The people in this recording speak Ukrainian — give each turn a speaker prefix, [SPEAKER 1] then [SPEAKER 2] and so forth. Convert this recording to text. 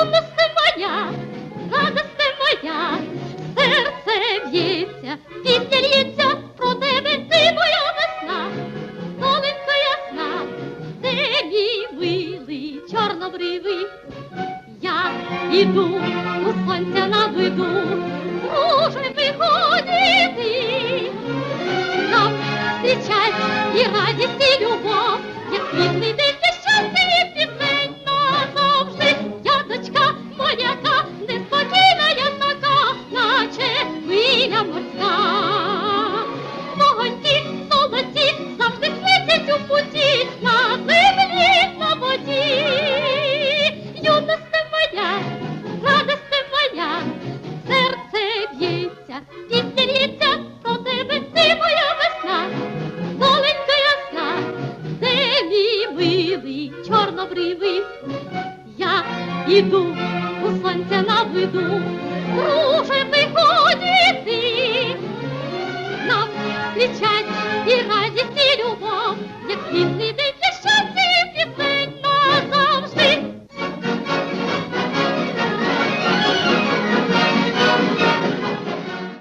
[SPEAKER 1] Юносте моя, радосте моя, серце б'ється, пісня лється про тебе, ти моя весна, доленько ясна, де мій милий чорнобривий. Я іду у сонця на виду, друже виходити, нам зустрічать і радість, і любов, як світлий день для щастя і пісень назавжди. Я дочка моряка, неспокійна я така, наче хвиля морська. Вогоньки золоті завжди світять у путі, на землі, на воді. Юносте моя, радосте моя, серце б'ється, пісня лється про тебе, ти моя весна, доленько ясна, де мій милий чорнобривий. Я іду у сонця на виду, друже виходити, нам зустрічать і радість, і любов, як світлий день